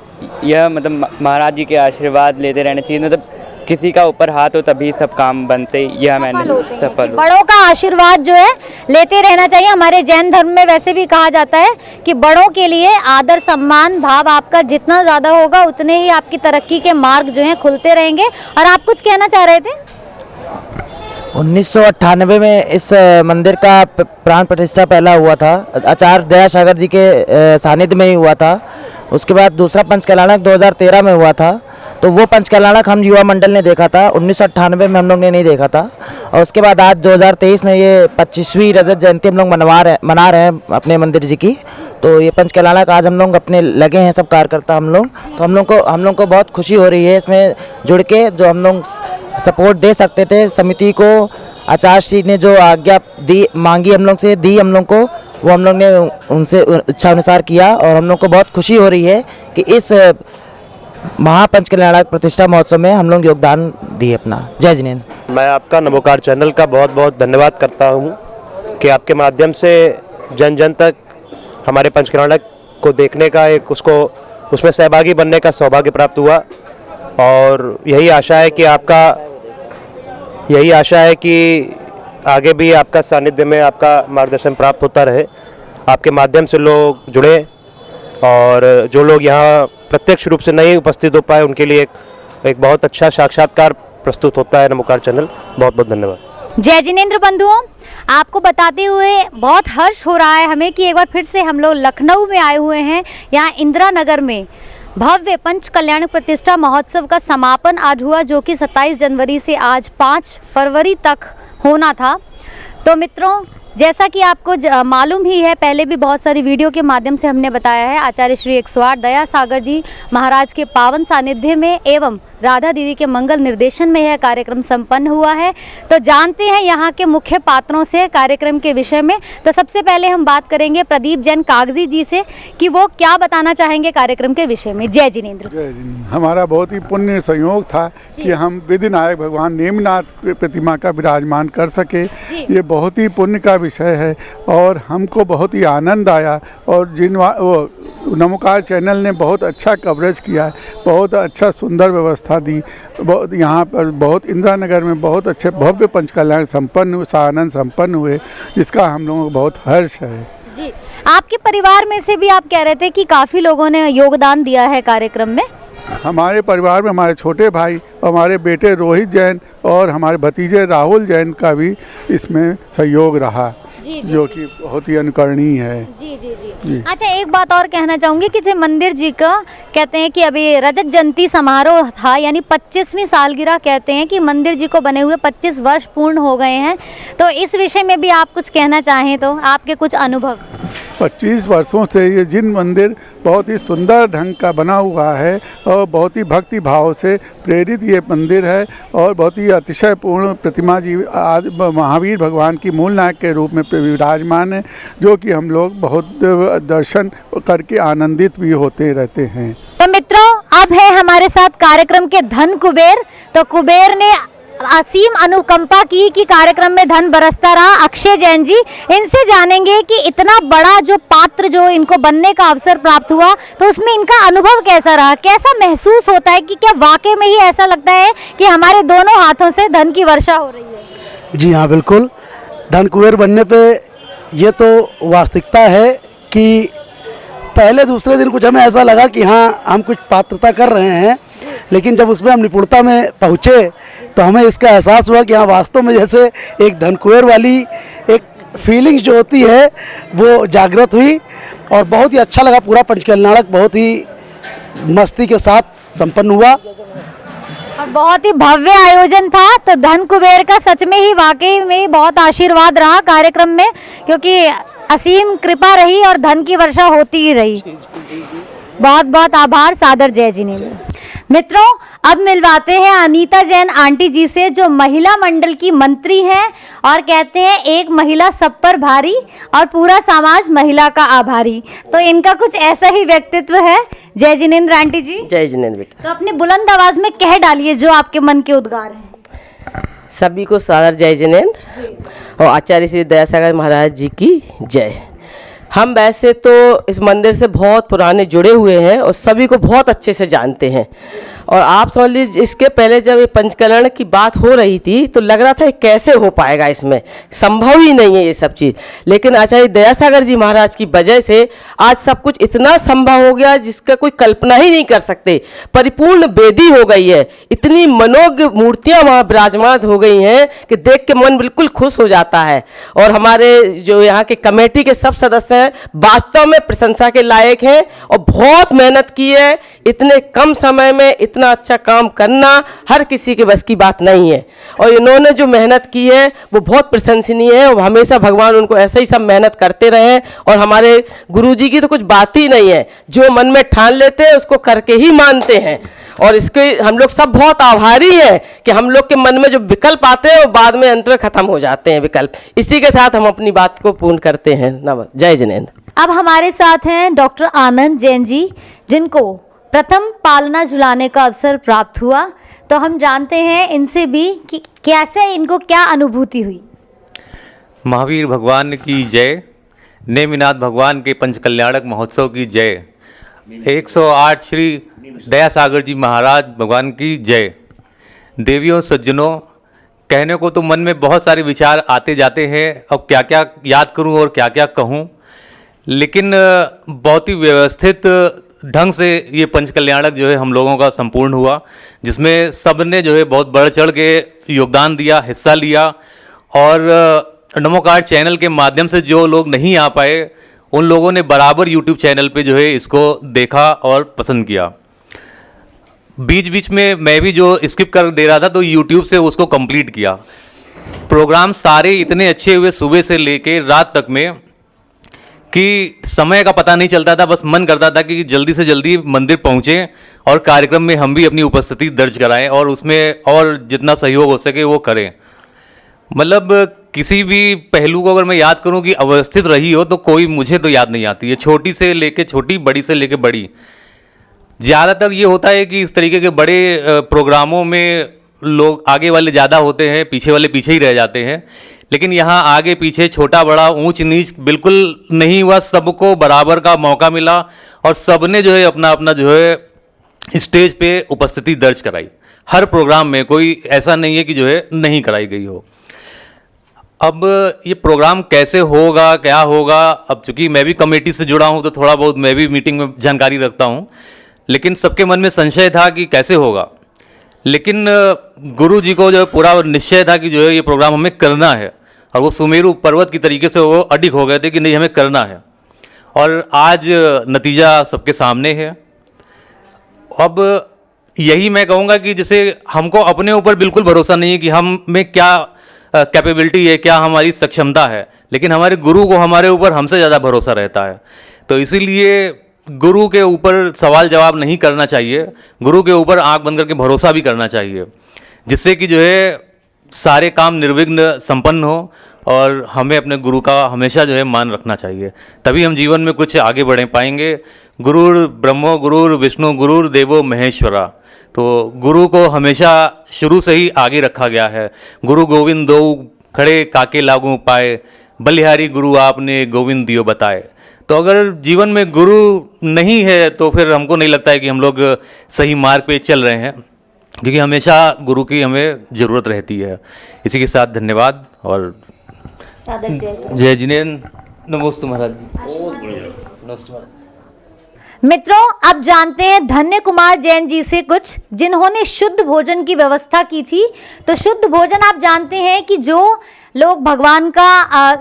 यह मतलब महाराज जी के आशीर्वाद लेते रहना चाहिए, मतलब किसी का ऊपर हाथ हो तभी सब काम बनते, यह मैंने सफल हो। बड़ों का आशीर्वाद जो है लेते रहना चाहिए। हमारे जैन धर्म में वैसे भी कहा जाता है कि बड़ों के लिए आदर सम्मान भाव आपका जितना ज़्यादा होगा उतने ही आपकी तरक्की के मार्ग जो हैं खुलते रहेंगे। और आप कुछ कहना चाह रहे थे? 1998 में इस मंदिर का प्राण प्रतिष्ठा पहला हुआ था, आचार्य दयासागर जी के सानिध्य में ही हुआ था। उसके बाद दूसरा पंचकल्याणक 2013 में हुआ था। तो वो पंचकल्याणक हम युवा मंडल ने देखा था, 1998 में हम लोग ने नहीं देखा था। और उसके बाद आज 2023 में ये 25वीं रजत जयंती हम लोग मना रहे हैं अपने मंदिर जी की। तो ये पंचकल्याणक आज हम लोग अपने लगे हैं सब कार्यकर्ता हम लोग। तो हम लोग को बहुत खुशी हो रही है इसमें जुड़ के। जो हम लोग सपोर्ट दे सकते थे समिति को, आचार्य श्री ने जो आज्ञा दी मांगी हम लोग से दी हम लोग को, वो हम लोग ने उनसे इच्छा अनुसार किया। और हम लोग को बहुत खुशी हो रही है कि इस महापंचकल्याणक प्रतिष्ठा महोत्सव में हम लोग योगदान दिए अपना। जय जिनेंद्र। मैं आपका नमोकार चैनल का बहुत बहुत धन्यवाद करता हूँ कि आपके माध्यम से जन जन तक हमारे पंचकल्याणक को देखने का एक उसमें सहभागी बनने का सौभाग्य प्राप्त हुआ। और यही आशा है कि आगे भी आपका सानिध्य में आपका मार्गदर्शन प्राप्त होता रहे। आपके माध्यम से लोग जुड़े और जो लोग यहाँ प्रत्यक्ष रूप से नहीं उपस्थित हो पाए उनके लिए एक बहुत अच्छा साक्षात्कार प्रस्तुत होता है नमोकार चैनल। बहुत बहुत धन्यवाद। जय जिनेंद्र बंधुओं, आपको बताते हुए बहुत हर्ष हो रहा है हमें कि एक बार फिर से हम लोग लखनऊ में आए हुए हैं। यहाँ इंदिरा नगर में भव्य पंच कल्याण प्रतिष्ठा महोत्सव का समापन आज हुआ, जो कि 27 जनवरी से आज 5 फरवरी तक होना था। तो मित्रों, जैसा कि आपको मालूम ही है, पहले भी बहुत सारी वीडियो के माध्यम से हमने बताया है, आचार्य श्री 108 दयासागर जी महाराज के पावन सानिध्य में एवं राधा दीदी के मंगल निर्देशन में यह कार्यक्रम संपन्न हुआ है। तो जानते हैं यहाँ के मुख्य पात्रों से कार्यक्रम के विषय में। तो सबसे पहले हम बात करेंगे प्रदीप जैन कागजी जी से कि वो क्या बताना चाहेंगे कार्यक्रम के विषय में। जय जिनेंद्र। जय जिनेंद्र। हमारा बहुत ही पुण्य संयोग था कि हम विधिनायक भगवान नेमिनाथ प्रतिमा का विराजमान कर सके। ये बहुत ही पुण्य का विषय है और हमको बहुत ही आनंद आया। और नमोकार चैनल ने बहुत अच्छा कवरेज किया है, बहुत अच्छा सुंदर व्यवस्था दी। बहुत यहाँ पर बहुत इंदिरा नगर में बहुत अच्छे भव्य पंचकल्याण आनंद संपन्न हुए, जिसका हम लोगों को बहुत हर्ष है। जी, आपके परिवार में से भी आप कह रहे थे कि काफ़ी लोगों ने योगदान दिया है कार्यक्रम में। हमारे परिवार में हमारे छोटे भाई, हमारे बेटे रोहित जैन और हमारे भतीजे राहुल जैन का भी इसमें सहयोग रहा, जो कि बहुत ही अनुकरणीय है। जी जी जी, जी। अच्छा, एक बात और कहना चाहूँगी कि मंदिर जी का कहते हैं कि अभी रजत जयंती समारोह था, यानी 25वीं सालगिरह कहते हैं कि मंदिर जी को बने हुए 25 वर्ष पूर्ण हो गए हैं। तो इस विषय में भी आप कुछ कहना चाहें तो आपके कुछ अनुभव। 25 वर्षों से ये जिन मंदिर बहुत ही सुंदर ढंग का बना हुआ है और बहुत ही भक्ति भाव से प्रेरित ये मंदिर है और बहुत ही अतिशय पूर्ण प्रतिमा जी महावीर भगवान की मूल नायक के रूप में विराजमान है, जो कि हम लोग बहुत दर्शन करके आनंदित भी होते रहते हैं। तो मित्रों, अब है हमारे साथ कार्यक्रम के धन कुबेर। तो कुबेर ने असीम अनुकंपा की कि कार्यक्रम में धन बरसता रहा। अक्षय जैन जी, इनसे जानेंगे कि इतना बड़ा जो पात्र जो इनको बनने का अवसर प्राप्त हुआ, तो उसमें इनका अनुभव कैसा रहा, कैसा महसूस होता है कि क्या वाकई में ही ऐसा लगता है कि हमारे दोनों हाथों से धन की वर्षा हो रही है। जी हाँ, बिल्कुल। धन कुबेर बनने पे ये तो वास्तविकता है कि पहले दूसरे दिन कुछ हमें ऐसा लगा कि हाँ हम कुछ पात्रता कर रहे हैं, लेकिन जब उसमें हम निपुणता में पहुँचे तो हमें इसका एहसास हुआ कि हाँ वास्तव में जैसे एक धन कुबेर वाली एक फीलिंग्स जो होती है वो जागृत हुई और बहुत ही अच्छा लगा। पूरा पंचकल्याणक बहुत ही मस्ती के साथ संपन्न हुआ और बहुत ही भव्य आयोजन था। तो धन कुबेर का सच में ही वाकई में बहुत आशीर्वाद रहा कार्यक्रम में, क्योंकि असीम कृपा रही और धन की वर्षा होती ही रही। बहुत बहुत आभार, सादर जय जिनेंद्र। मित्रों, अब मिलवाते हैं अनीता जैन आंटी जी से, जो महिला मंडल की मंत्री हैं और कहते हैं एक महिला सब पर भारी और पूरा समाज महिला का आभारी। तो इनका कुछ ऐसा ही व्यक्तित्व है। जय जिनेंद्र आंटी जी। जय जिनेंद्र बेटा। तो अपने बुलंद आवाज में कह डालिए जो आपके मन के उद्गार हैं। सभी को सादर जय जिनेंद्र और आचार्य श्री दयासागर महाराज जी की जय। हम वैसे तो इस मंदिर से बहुत पुराने जुड़े हुए हैं और सभी को बहुत अच्छे से जानते हैं और आप समझ लीजिए इसके पहले जब ये पंचकल्याण की बात हो रही थी तो लग रहा था ये कैसे हो पाएगा, इसमें संभव ही नहीं है ये सब चीज़। लेकिन आचार्य दयासागर जी महाराज की वजह से आज सब कुछ इतना संभव हो गया जिसका कोई कल्पना ही नहीं कर सकते। परिपूर्ण वेदी हो गई है, इतनी मनोज्ञ मूर्तियां वहाँ विराजमान हो गई हैं कि देख के मन बिल्कुल खुश हो जाता है। और हमारे जो यहाँ के कमेटी के सब सदस्य हैं वास्तव में प्रशंसा के लायक हैं और बहुत मेहनत की है। इतने कम समय में इतना अच्छा काम करना हर किसी के बस की बात नहीं है और इन्होंने जो मेहनत की है वो बहुत प्रशंसनीय है और हमेशा भगवान उनको ऐसे ही सब मेहनत करते रहें। और हमारे गुरुजी की तो कुछ बात ही नहीं है, जो मन में ठान लेते हैं उसको करके ही मानते हैं और इसके हम लोग सब बहुत आभारी हैं कि हम लोग के मन में जो विकल्प आते हैं वो बाद में अंत में खत्म हो जाते हैं विकल्प। इसी के साथ हम अपनी बात को पूर्ण करते हैं। नमस्ते, जय जिनेंद्र। अब हमारे साथ हैं डॉक्टर आनंद जैन जी, जिनको प्रथम पालना झुलाने का अवसर प्राप्त हुआ। तो हम जानते हैं इनसे भी कि कैसे इनको क्या अनुभूति हुई। महावीर भगवान की जय, नेमिनाथ भगवान के पंचकल्याणक महोत्सव की जय, 108 श्री दयासागर जी महाराज भगवान की जय। देवियों सज्जनों, कहने को तो मन में बहुत सारे विचार आते जाते हैं, अब क्या क्या याद करूं और क्या क्या कहूं, लेकिन बहुत ही व्यवस्थित ढंग से ये पंचकल्याणक जो है हम लोगों का संपूर्ण हुआ, जिसमें सब ने जो है बहुत बढ़ चढ़ के योगदान दिया, हिस्सा लिया। और नमोकार चैनल के माध्यम से जो लोग नहीं आ पाए उन लोगों ने बराबर यूट्यूब चैनल पे जो है इसको देखा और पसंद किया। बीच बीच में मैं भी जो स्किप कर दे रहा था तो यूट्यूब से उसको कंप्लीट किया। प्रोग्राम सारे इतने अच्छे हुए सुबह से लेके रात तक में कि समय का पता नहीं चलता था, बस मन करता था कि जल्दी से जल्दी मंदिर पहुँचें और कार्यक्रम में हम भी अपनी उपस्थिति दर्ज कराएं और उसमें और जितना सहयोग हो सके वो करें। मतलब किसी भी पहलू को अगर मैं याद करूं कि अवस्थित रही हो तो कोई मुझे तो याद नहीं आती है, छोटी से लेके छोटी, बड़ी से लेके बड़ी। ज़्यादातर ये होता है कि इस तरीके के बड़े प्रोग्रामों में लोग आगे वाले ज़्यादा होते हैं, पीछे वाले पीछे ही रह जाते हैं। लेकिन यहाँ आगे पीछे छोटा बड़ा ऊंच नीच बिल्कुल नहीं हुआ, सबको बराबर का मौका मिला और सबने जो है अपना अपना जो है स्टेज पे उपस्थिति दर्ज कराई। हर प्रोग्राम में कोई ऐसा नहीं है कि जो है नहीं कराई गई हो। अब ये प्रोग्राम कैसे होगा, क्या होगा, अब चूंकि मैं भी कमेटी से जुड़ा हूँ तो थोड़ा बहुत मैं भी मीटिंग में जानकारी रखता हूँ, लेकिन सबके मन में संशय था कि कैसे होगा। लेकिन गुरु जी को जो पूरा निश्चय था कि जो है ये प्रोग्राम हमें करना है और वो सुमेरु पर्वत की तरीके से वो अडिग हो गए थे कि नहीं हमें करना है और आज नतीजा सबके सामने है। अब यही मैं कहूँगा कि जैसे हमको अपने ऊपर बिल्कुल भरोसा नहीं है कि हम में क्या कैपेबिलिटी है, क्या हमारी सक्षमता है, लेकिन हमारे गुरु को हमारे ऊपर हमसे ज़्यादा भरोसा रहता है। तो इसीलिए गुरु के ऊपर सवाल जवाब नहीं करना चाहिए, गुरु के ऊपर आंख बंद करके भरोसा भी करना चाहिए, जिससे कि जो है सारे काम निर्विघ्न संपन्न हो और हमें अपने गुरु का हमेशा जो है मान रखना चाहिए, तभी हम जीवन में कुछ आगे बढ़ पाएंगे। गुरुर ब्रह्मो गुरुर विष्णु गुरुर देवो महेश्वरा, तो गुरु को हमेशा शुरू से ही आगे रखा गया है। गुरु गोविंद दो खड़े काके लागू पाए, बलिहारी गुरु आपने गोविंद दियो बताए। तो अगर जीवन में गुरु नहीं है तो फिर हमको नहीं लगता है कि हम लोग सही मार्ग पे चल रहे हैं, क्योंकि हमेशा गुरु की हमें ज़रूरत रहती है। इसी के साथ धन्यवाद और जय जिनेंद्र। नमोस्तु महाराज जी। नमस्ते महाराज। मित्रों, अब जानते हैं धन्य कुमार जैन जी से कुछ, जिन्होंने शुद्ध भोजन की व्यवस्था की थी। तो शुद्ध भोजन आप जानते हैं कि जो लोग भगवान का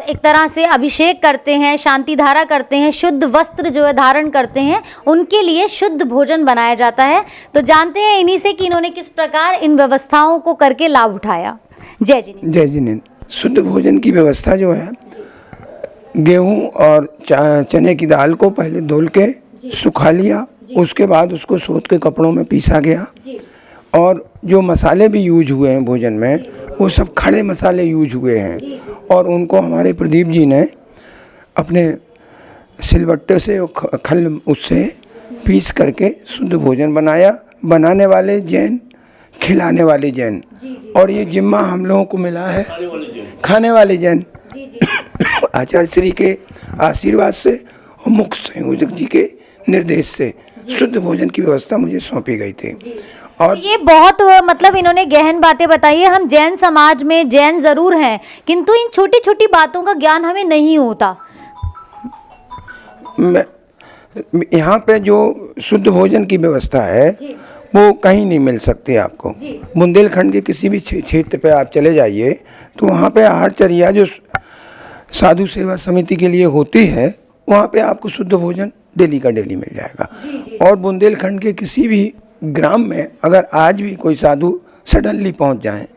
एक तरह से अभिषेक करते हैं, शांति धारा करते हैं, शुद्ध वस्त्र जो है धारण करते हैं, उनके लिए शुद्ध भोजन बनाया जाता है। तो जानते हैं इन्हीं से कि इन्होंने किस प्रकार इन व्यवस्थाओं को करके लाभ उठाया। जय जिनेंद्र। जय जिनेंद्र। शुद्ध भोजन की व्यवस्था जो है, गेहूं और चने की दाल को पहले धुल के सुखा लिया, उसके बाद उसको सूत के कपड़ों में पीसा गया और जो मसाले भी यूज हुए हैं भोजन में वो सब खड़े मसाले यूज हुए हैं और उनको हमारे प्रदीप जी ने अपने सिलबट्टे से खल उससे पीस करके शुद्ध भोजन बनाया। बनाने वाले जैन, खिलाने वाले जैन, और ये जिम्मा हम लोगों को मिला है खाने वाले जैन। आचार्य श्री के आशीर्वाद से और मुख्य संयोजक जी के निर्देश से शुद्ध भोजन की व्यवस्था मुझे सौंपी गई थी और ये बहुत मतलब इन्होंने गहन बातें बताई है। हम जैन समाज में जैन जरूर हैं, किंतु इन छोटी छोटी बातों का ज्ञान हमें नहीं होता। यहाँ पे जो शुद्ध भोजन की व्यवस्था है वो कहीं नहीं मिल सकती आपको। बुंदेलखंड के किसी भी क्षेत्र पे आप चले जाइए तो वहाँ पे आहारचर्या जो साधु सेवा समिति के लिए होती है, वहाँ पे आपको शुद्ध भोजन डेली का डेली मिल जाएगा। और बुंदेलखंड के किसी भी ग्राम में अगर आज भी कोई साधु सडनली पहुँच जाए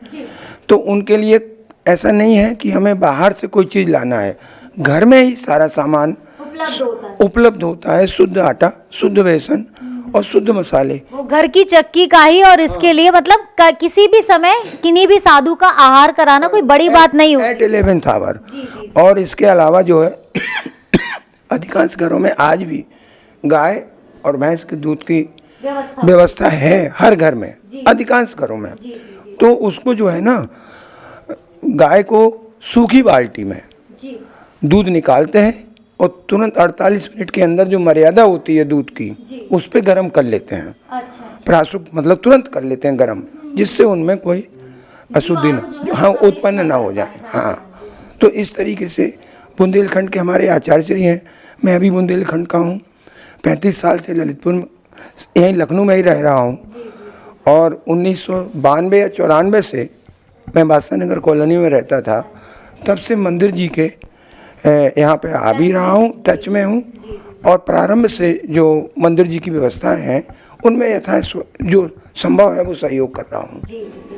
तो उनके लिए ऐसा नहीं है कि हमें बाहर से कोई चीज़ लाना है, घर में ही सारा सामान उपलब्ध होता है। शुद्ध आटा, शुद्ध बेसन और शुद्ध मसाले, वो घर की चक्की का ही। और इसके लिए मतलब किसी भी समय किन्हीं भी साधु का आहार कराना कोई बड़ी बात नहीं होती। At 11th hour. और इसके अलावा जो है अधिकांश घरों में आज भी गाय और भैंस के दूध की व्यवस्था है, हर घर में, अधिकांश घरों में। तो उसको जो है ना, गाय को सूखी बाल्टी में दूध निकालते हैं और तुरंत 48 मिनट के अंदर जो मर्यादा होती है दूध की, उस पे गर्म कर लेते हैं। प्रासुक मतलब तुरंत कर लेते हैं गर्म, जिससे उनमें कोई अशुद्धि न, हाँ, उत्पन्न ना हो जाए। हाँ, तो इस तरीके से बुंदेलखंड के हमारे आचार्य श्री हैं। मैं अभी बुंदेलखंड का हूँ, 35 साल से ललितपुर में, यहीं लखनऊ में ही रह रहा हूँ। और 1992 या 94 से मैं बादशाह नगर कॉलोनी में रहता था, तब से मंदिर जी के यहाँ पे आ भी रहा हूँ, टच में हूँ। और प्रारंभ से जो मंदिर जी की व्यवस्थाएं हैं उनमें यथा जो संभव है वो सहयोग कर रहा हूँ।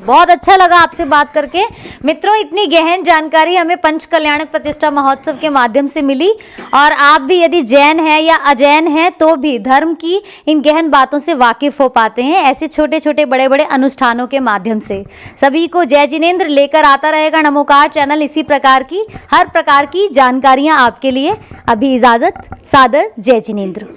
बहुत अच्छा लगा आपसे बात करके। मित्रों, इतनी गहन जानकारी हमें पंच कल्याणक प्रतिष्ठा महोत्सव के माध्यम से मिली। और आप भी यदि जैन हैं या अजैन हैं तो भी धर्म की इन गहन बातों से वाकिफ हो पाते हैं ऐसे छोटे छोटे बड़े बड़े अनुष्ठानों के माध्यम से। सभी को जय जिनेंद्र लेकर आता रहेगा नमोकार चैनल इसी प्रकार की हर प्रकार की जानकारियाँ आपके लिए। अभी इजाज़त, सादर, जय जिनेंद्र।